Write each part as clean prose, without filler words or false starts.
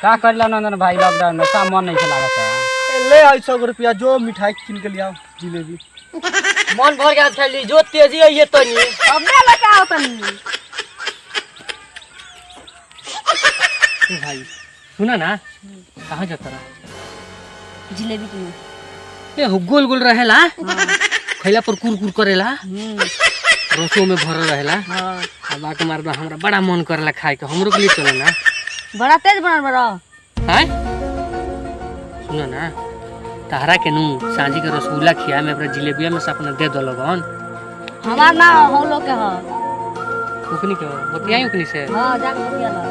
का करला नंदन भाई लॉकडाउन में का मन नहीं लागत है। ले आई 100 रुपया जो मिठाई किन के लिया जिलेबी मन भर गया खाली जो तेजी है ये तो नहीं अब मैं लगा होता नहीं भाई सुना ना कहाँ जाता रहा जिलेबी की ये गोल गोल रहेला खैला पर कुरकुर करेला रसों में भरल रहेला अब आके मार दो हमरा बड़ा मन करेला खाए के हमरो के लिए चलो ना बड़ा तेज बनल बड़ा हैं सुना ना तारा के नू सांझी के रसगुल्ला खिया में अपना जिलेबिया में से अपना दे दो लोगन हमार ना हम लोग के ह उकनी के बतियाई उकनी से हां जाके बतिया ला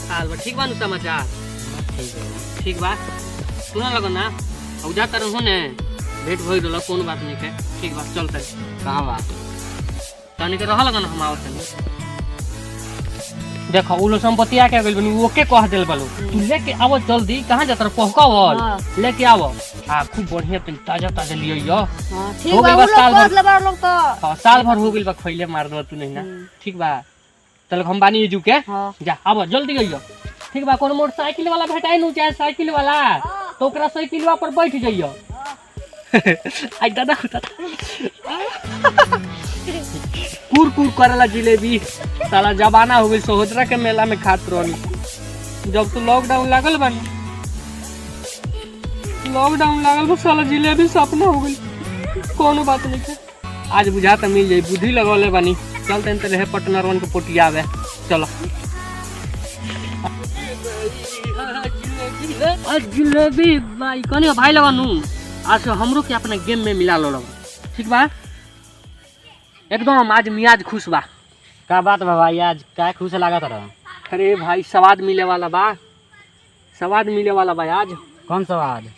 हाल बा ठीक बा नु समाचार ठीक बा सुना लगन ना अब जा तर हो ने भेट भइल रहल कोनो बात नहीं के ठीक बा चलते कहां बा तनी के रहल लगन हम आवत नहीं देखो उ लो संपत्ति आके गेल बनी ओके कह देल बालो तू लेके आवो जल्दी कहां जात रह पहुकावल लेके आवो आ खूब बढ़िया पे ताजा ताजा लियो यो हां ठीक बा उ लोग कर ले बार लोग तो हां साल भर हो गेल बा खइले मार दो तू नहीं ना ठीक बा चल हम बानी जू के जा आवो जल्दी गइयो ठीक बा कोनो मोटरसाइकिल वाला भेटाई नु चाहे साइकिल वाला तो ओकरा साइकिलवा पर बैठ जइयो आई दादा कुर कुर करला जिलेबी साला जमाना हो गई सहोदरा के मेला में खात रहनी जब तो लॉकडाउन लागल बानी लॉकडाउन लागल बा साला जिलेबी सपना हो गई कोनो बात नहीं है आज बुझाता मिल जाई बुद्धि लगौले बानी चलते हैं रहे पटना रोन के पोटियावे चलो जिलेबी भाई कनी भाई लगानू आज हमरो के अपना गेम में मिला लो ठीक बा एकदम आज मियाज खुश बा का बात बा भाई आज का खुश लागत रहा। अरे भाई स्वाद मिले वाला बा स्वाद मिले वाला बा आज कौन स्वाद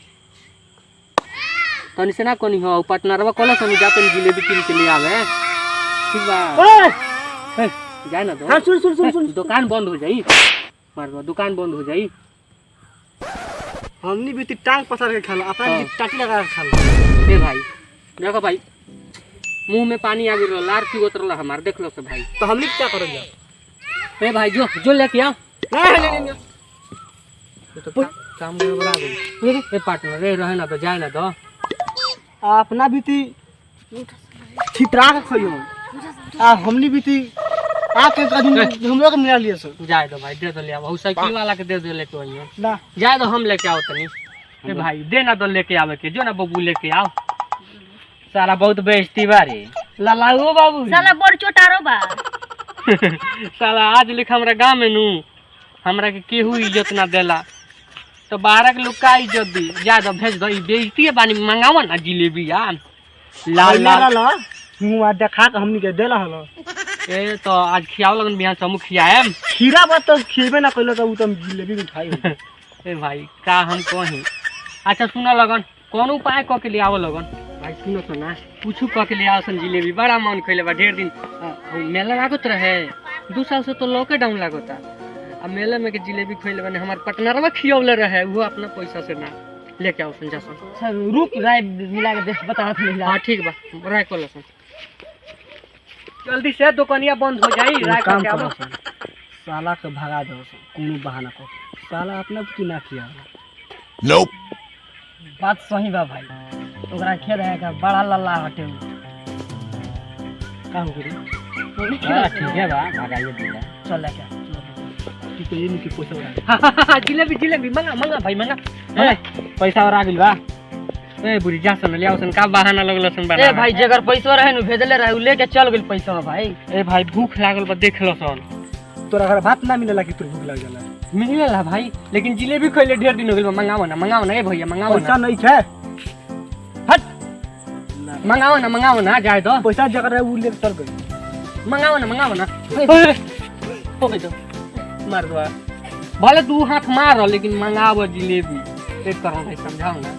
तनी से ना कोनी हो पटनरवा कोला सनी जाते जिलेबी किन के लिए आवे ठीक बा जाए ना तो हां सुन सुन सुन सुन दुकान बंद हो जाई मारवा दुकान बंद हो जाई हमनी भी टांग पसार के खाला अपना भी टाटी लगा के खाला ए भाई देखो भाई मुंह में पानी आ गइल लार की उतरला हमार देख लो से भाई तो हमनी क्या करेंगे ए भाई जो जो लेके आ नहीं तो काम गड़बड़ा गई ए पार्टनर रे रहे ना तो जाए ना तो अपना बीती छितरा के खइयो आ हमनी बीती आके कदी हम लोग मिला लिए सर जाए दो भाई दे दो ले आओ साइकिल वाला के दे दे लेके आइयो ना जाए दो हम लेके आओ तनी ए भाई दे ना दो लेके आवे के जो ना बबू लेके आओ साला बहुत बेइज्जती बारे लालाओ बाबू साला बड़ चोटारो बा साला आज लिख हमरा गांव में नु हमरा के केहू इज्जत ना देला तो बाहर के लोग का इज्जत दी जा दो भेज दो ई बेइज्जती बानी मंगावा ना जिलेबी यार लाल लाल मुंह आ देखा के हमनी के देला हलो ए तो आज खियाओ लगन बिहान समु खियाएम खीरा बात तो खिएबे ना कइलो तो उ तुम जिलेबी मिठाई ए भाई का हम कहीं अच्छा सुनो लगन कौन उपाय क के ले आओ लगन भाई सुनो तो ना पूछू क के ले आओ सन जिलेबी बड़ा मन खइले बा ढेर दिन मेला लागत रहे 2 साल से तो लॉकडाउन लागता आ मेला में के जिलेबी खइले बने हमार पटनरवा खियौले रहे वो अपना पैसा से ना लेके आओ सन जा सन रुक राय मिला के देख बता नहीं हां ठीक बा राय कर लो सन जल्दी से दुकानिया बंद हो जाई राय कर के आओ साला के भगा दो कोनो बहाना को साला अपना तू ना किया नोप बात सही बा भाई ओकरा खेल है का बड़ा लल्ला हटे काम करी ठीक है बा भगाइए दिया चल लेके ठीक है ये नहीं पैसा उड़ा जिलेबी जिलेबी मंगा मंगा भाई मंगा पैसा और आ गेल बा ए बुढ़ी जा सन ले आओ सन का बहाना लगल सन बना ए भाई जगर पैसा रहे नु भेजले रहे उ लेके चल गेल पैसा भाई ए भाई भूख लागल बा देख लो सन तोरा घर भात ना मिलेला कि तोर भूख लग जाला मिलेला भाई लेकिन जिलेबी खइले ढेर दिन हो गेल मंगाओ ना ए भैया मंगाओ पैसा ना नहीं है हट मंगाओ ना जाए दो पैसा जगर है उ ले चल गई मंगाओ ना हो गई तो मार दो भले 2 हाथ मार लेकिन मंगाओ जिलेबी एक तरह से समझाओ ना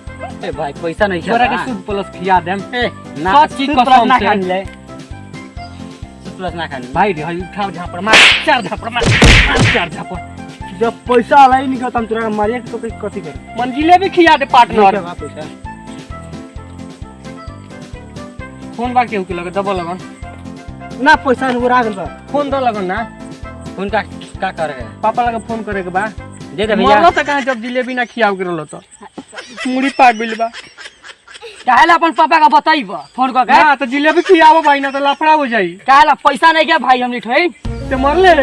ए भाई पैसा नहीं तोरा के सूद प्लस खिया देम ना सब चीज कसम ना से खान ले प्लस ना खान भाई रे हई उठाओ झापड़ मार 4 झापड़ मार 4 झापड़ जब पैसा आलाई नहीं खत्म तोरा मारिए तो कथि कर मन जिलेबी खिया दे पार्टनर पैसा फोन बा केहू के लगे दबो लगन ना पैसा नहीं उड़ा गल बा फोन दो लगन ना फोन का कर है पापा लगे फोन करे के बा दे दे भैया मरलो त कहां जब जिलेबी ना खियाव के रहलो त मुड़ी पाट बिल बा काहेला अपन पापा का बताइब फोन करके ना तो जिलेबी खियावो भाई ना तो लफड़ा हो जाई काहेला पैसा नहीं क्या भाई हमने ठोई ते मरले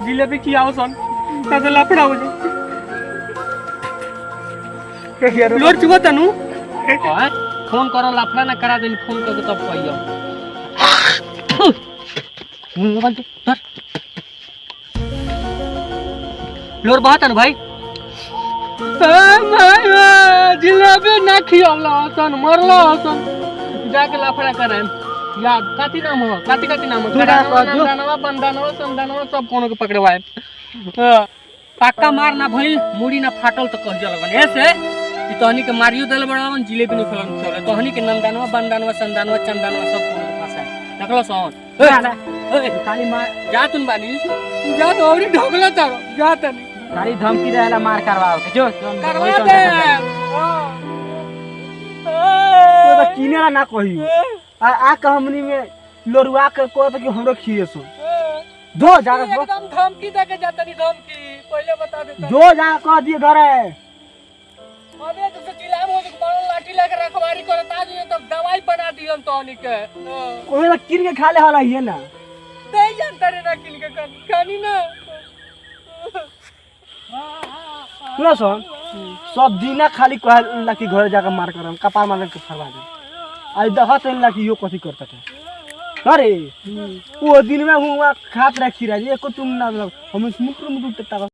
जिलेबी खियावो सन ना तो लफड़ा हो जाई लोड चुबो तनु ओए फोन करो लफड़ा ना करा देनी फोन करके तब कहियो मोबाइल दे धर लोड बात है ना भाई जिलेबी ना खियावला सन मरलो सन जाके लफड़ा करे याद काती नाम हो काती नाम हो दानवा बंदानवा संदानवा सब कोनो के पकड़वाए पक्का मार ना भइल मुड़ी ना फाटल तो कह लगन ऐसे कि तहनी के मारियो देल बड़ावन जिलेबी नहीं खलन चले तहनी के नंदानवा बंदानवा संदानवा चंदानवा सब कोनो के पास है देखलो सन ए खाली मार जा तुन बानी जा तो औरी ढोकला तारो जा तनी खाली धमकी देला मार करवाओ के जो करवा दे तो किने ना कहियो आ हमनी में लोरुआ के को तो कि हमरो खिए सो दो जा के एकदम धमकी दे के जातनी धमकी पहले बता दे जो जा कह दिए घरे अबे तो जिला में हो बड़ा लाठी लेके रखवारी करे ताज ये तो दवाई बना दियन तहनी के कोई ना किन के खा ले होला हिए ना दे जानता रे ना किन के खानी ना सुनो सुन सब दिना खाली कहला कि घर जाकर मार करम कपार मार के फरवा दे आज देखत ला कि यो कथी करता था अरे वो दिन में हुआ खात रखी रही एको तुम ना हम मुकुर मुकुर तक